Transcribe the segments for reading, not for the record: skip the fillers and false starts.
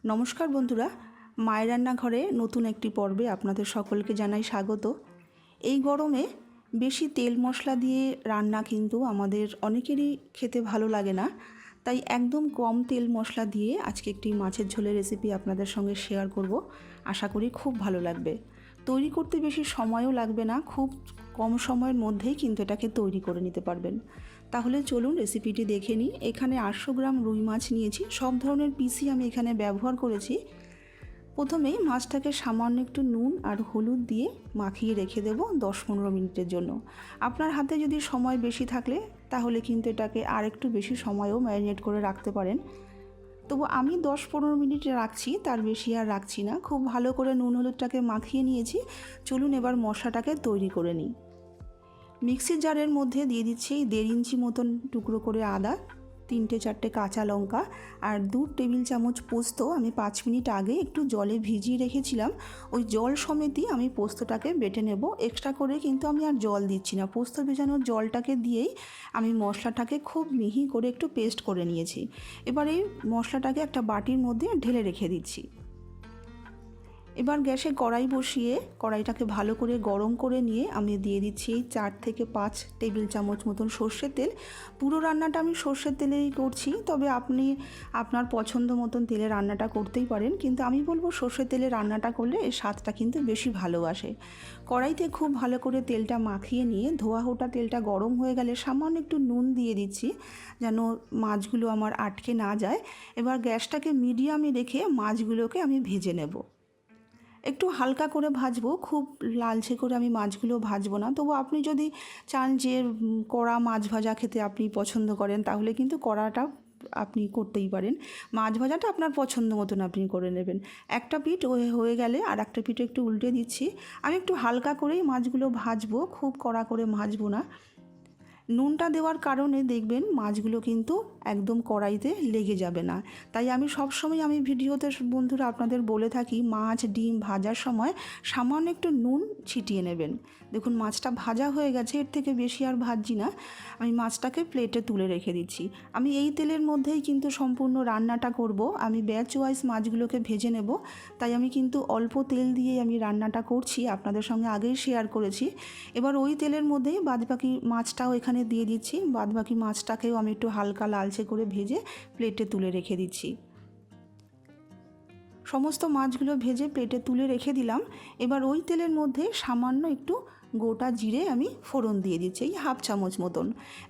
নমস্কার বন্ধুরা, মায়ের রান্নাঘরে নতুন একটি পর্বে আপনাদের সকলকে জানাই স্বাগত। এই গরমে বেশি তেল মশলা দিয়ে রান্না কিন্তু আমাদের অনেকেরই খেতে ভালো লাগে না, তাই একদম কম তেল মশলা দিয়ে আজকে একটি মাছের ঝোলের রেসিপি আপনাদের সঙ্গে শেয়ার করব। আশা করি খুব ভালো লাগবে। তৈরি করতে বেশি সময়ও লাগবে না, খুব কম সময়ের মধ্যেই কিন্তু এটাকে তৈরি করে নিতে পারবেন। তাহলে চলুন রেসিপিটি দেখে নিই। এখানে 800 গ্রাম রুই মাছ নিয়েছি, সব ধরনের পিসই আমি এখানে ব্যবহার করেছি। প্রথমেই মাছটাকে সামান্য একটু নুন আর হলুদ দিয়ে মাখিয়ে রেখে দেব 10-15 মিনিটের জন্য। আপনার হাতে যদি সময় বেশি থাকলে তাহলে কিন্তু এটাকে আর একটু বেশি সময়ও ম্যারিনেট করে রাখতে পারেন। তবু আমি 10-15 মিনিট রাখছি, তার বেশি আর রাখছি না। খুব ভালো করে নুন হলুদটাকে মাখিয়ে নিয়েছি। চলুন এবার মশলাটাকে তৈরি করে নিই। মিক্সির জারের মধ্যে দিয়ে দিচ্ছি 1.5 ইঞ্চি মতন টুকরো করে আদা, 3-4টে কাঁচা লঙ্কা আর 2 টেবিল চামচ পোস্ত আমি 5 মিনিট আগে একটু জলে ভিজিয়ে রেখেছিলাম। ওই জল সমেতই আমি পোস্তটাকে বেটে নেব। এক্সট্রা করে কিন্তু আমি আর জল দিচ্ছি না। পোস্ত ভেজানোর জলটাকে দিয়েই আমি মশলাটাকে খুব মিহি করে একটু পেস্ট করে নিয়েছি। এবার এই মশলাটাকে একটা বাটির মধ্যে ঢেলে রেখে দিচ্ছি। এবার গ্যাসে কড়াই বসিয়ে কড়াইটাকে ভালো করে গরম করে নিয়ে আমি দিয়ে দিচ্ছি 4 থেকে 5 টেবিল চামচ মতন সর্ষের তেল। পুরো রান্নাটা আমি সর্ষের তেলেই করছি, তবে আপনি আপনার পছন্দ মতন তেলে রান্নাটা করতেই পারেন, কিন্তু আমি বলবো সর্ষের তেলে রান্নাটা করলে এর স্বাদটা কিন্তু বেশি ভালো আসে। কড়াইতে খুব ভালো করে তেলটা মাখিয়ে নিয়ে ধোয়া হোটা তেলটা গরম হয়ে গেলে সামান্য একটু নুন দিয়ে দিচ্ছি, যেন মাছগুলো আমার আটকে না যায়। এবার গ্যাসটাকে মিডিয়ামে রেখে মাছগুলোকে আমি ভেজে নেব। একটু হালকা করে ভাজবো, খুব লালচে করে আমি মাছগুলো ভাজবো না। তবু আপনি যদি চান যে কড়া মাছ ভাজা খেতে আপনি পছন্দ করেন, তাহলে কিন্তু কড়াটা আপনি করতেই পারেন। মাছ ভাজাটা আপনার পছন্দ মতন আপনি করে নেবেন। একটা পিঠ হয়ে গেলে আর একটা পিঠ একটু উল্টে দিচ্ছি। আমি একটু হালকা করেই মাছগুলো ভাজবো, খুব কড়া করে ভাজবো না। নুনটা দেওয়ার কারণে দেখবেন মাছগুলো কিন্তু একদম কড়াইতে লেগে যাবে না। তাই আমি সবসময় ভিডিওতে বন্ধুরা আপনাদের বলে থাকি, মাছ ডিম ভাজার সময় সামান্য একটু নুন ছিটিয়ে নেবেন। দেখুন মাছটা ভাজা হয়ে গেছে, এর থেকে বেশি আর ভাজছি না। আমি মাছটাকে প্লেটে তুলে রেখে দিচ্ছি। আমি এই তেলের মধ্যেই কিন্তু সম্পূর্ণ রান্নাটা করব। আমি ব্যাচ ওয়াইজ মাছগুলোকে ভেজে নেব, তাই আমি কিন্তু অল্প তেল দিয়েই আমি রান্নাটা করছি, আপনাদের সঙ্গে আগেই শেয়ার করেছি। এবার ওই তেলের মধ্যেই বাদবাকি মাছটাও এখানে দিয়ে দিচ্ছি। বাদবাকি মাছটাকেও আমি একটু হালকা লালচে করে ভেজে প্লেটে তুলে রেখে দিচ্ছি। সমস্ত মাছগুলো ভেজে প্লেটে তুলে রেখে দিলাম। এবার ওই তেলের মধ্যে সামান্য একটু গোটা জিরে আমি ফোড়ন দিয়ে দিচ্ছি, এই 1/2 চামচ মতন।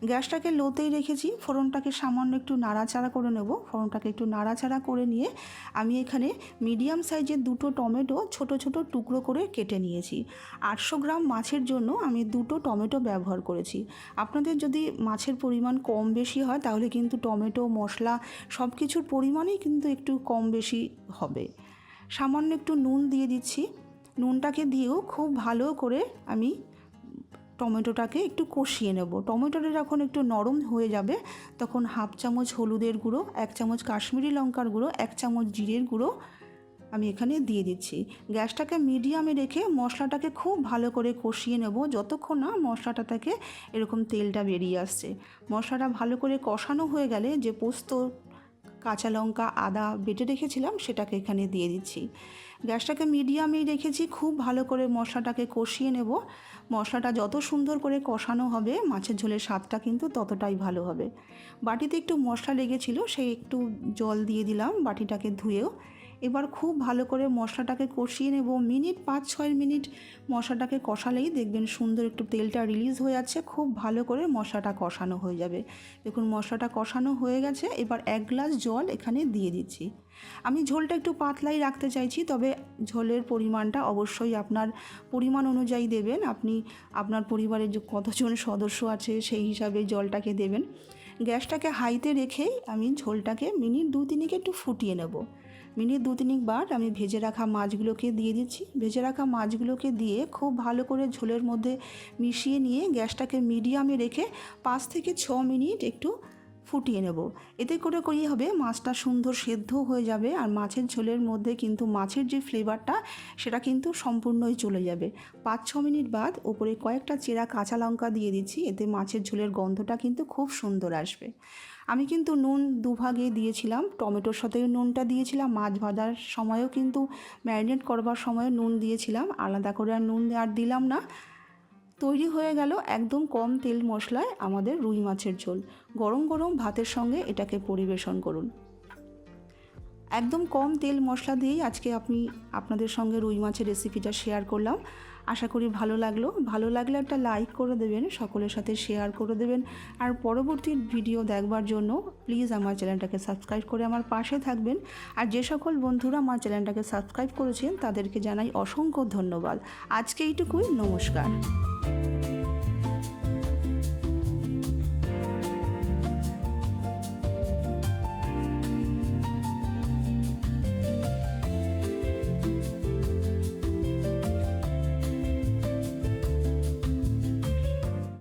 গ্যাসটাকে লোতেই রেখেছি। ফোড়নটাকে সামান্য একটু নাড়াচাড়া করে নেব। ফোড়নটাকে একটু নাড়াচাড়া করে নিয়ে আমি এখানে মিডিয়াম সাইজের 2টো টমেটো ছোট ছোট টুকরো করে কেটে নিয়েছি। 800 গ্রাম মাছের জন্য আমি 2টো টমেটো ব্যবহার করেছি। আপনাদের যদি মাছের পরিমাণ কম বেশি হয় তাহলে কিন্তু টমেটো মশলা সব কিছুর পরিমাণেই কিন্তু একটু কম বেশি হবে। সামান্য একটু নুন দিয়ে দিচ্ছি। নুনটাকে দিয়েও খুব ভালো করে আমি টমেটোটাকে একটু কষিয়ে নেব। টমেটোটা যখন একটু নরম হয়ে যাবে তখন 1/2 চামচ হলুদের গুঁড়ো, 1 চামচ কাশ্মীরি লঙ্কার গুঁড়ো, 1 চামচ জিরের গুঁড়ো আমি এখানে দিয়ে দিচ্ছি। গ্যাসটাকে মিডিয়ামে রেখে মশলাটাকে খুব ভালো করে কষিয়ে নেব, যতক্ষণ না মশলাটা থেকে এরকম তেলটা বেরিয়ে আসছে। মশলাটা ভালো করে কষানো হয়ে গেলে যে পোস্ত, কাঁচা লঙ্কা, আদা বেটে রেখেছিলাম সেটাকে এখানে দিয়ে দিচ্ছি। গ্যাসটাকে মিডিয়ামেই রেখেছি। খুব ভালো করে মশলাটাকে কষিয়ে নেব। মশলাটা যত সুন্দর করে কষানো হবে মাছের ঝোলের স্বাদটা কিন্তু ততটাই ভালো হবে। বাটিতে একটু মশলা লেগেছিল, সেই একটু জল দিয়ে দিলাম বাটিটাকে ধুয়েও। এবার খুব ভালো করে মশলাটাকে কষিয়ে নেব। 5-6 মিনিট মশলাটাকে কষালেই দেখবেন সুন্দর একটু তেলটা রিলিজ হয়ে যাচ্ছে। খুব ভালো করে মশলাটা কষানো হয়ে যাবে। দেখুন মশলাটা কষানো হয়ে গেছে। এবার 1 গ্লাস জল এখানে দিয়ে দিচ্ছি। আমি ঝোলটা একটু পাতলাই রাখতে চাইছি, তবে ঝোলের পরিমাণটা অবশ্যই আপনার পরিমাণ অনুযায়ী দেবেন। আপনি আপনার পরিবারের যে কতজন সদস্য আছে সেই হিসাবে জলটাকে দেবেন। গ্যাসটাকে হাইতে রেখেই আমি ঝোলটাকে মিনিট 2-3 একটু ফুটিয়ে নেব। মিনিট 2-3 বার আমি ভেজে রাখা মাছগুলোকে দিয়ে দিচ্ছি। ভেজে রাখা মাছগুলোকে দিয়ে খুব ভালো করে ঝোলের মধ্যে মিশিয়ে নিয়ে গ্যাসটাকে মিডিয়ামে রেখে 5 থেকে 6 মিনিট একটু ফুটিয়ে নেব। এতে করে কী হবে, মাছটা সুন্দর সেদ্ধ হয়ে যাবে আর মাছের ঝোলের মধ্যে কিন্তু মাছের যে ফ্লেভারটা সেটা কিন্তু সম্পূর্ণই চলে যাবে। 5-6 মিনিট বাদ ওপরে কয়েকটা চেরা কাঁচা লঙ্কা দিয়ে দিচ্ছি, এতে মাছের ঝোলের গন্ধটা কিন্তু খুব সুন্দর আসবে। আমি কিন্তু নুন দুভাগে দিয়েছিলাম, টমেটোর সাথেও নুনটা দিয়েছিলাম, মাছ ভাজার সময়ও কিন্তু ম্যারিনেট করবার সময় নুন দিয়েছিলাম, আলাদা করে আর নুন আর দিলাম না। তৈরি হয়ে গেল একদম কম তেল মশলায় আমাদের রুই মাছের ঝোল। গরম গরম ভাতের সঙ্গে এটাকে পরিবেশন করুন। একদম কম তেল মশলা দিয়েই আজকে আপনাদের সঙ্গে রুই মাছের রেসিপিটা শেয়ার করলাম। আশা করি ভালো লাগলে একটা লাইক করে দেবেন, সকলের সাথে শেয়ার করে দেবেন। আর পরবর্তী ভিডিও দেখবার জন্য প্লিজ আমার চ্যানেলটাকে সাবস্ক্রাইব করে আমার পাশে থাকবেন। আর যে সকল বন্ধুরা আমার চ্যানেলটাকে সাবস্ক্রাইব করেছেন তাদেরকে জানাই অসংখ্য ধন্যবাদ। আজকে এইটুকুই, নমস্কার।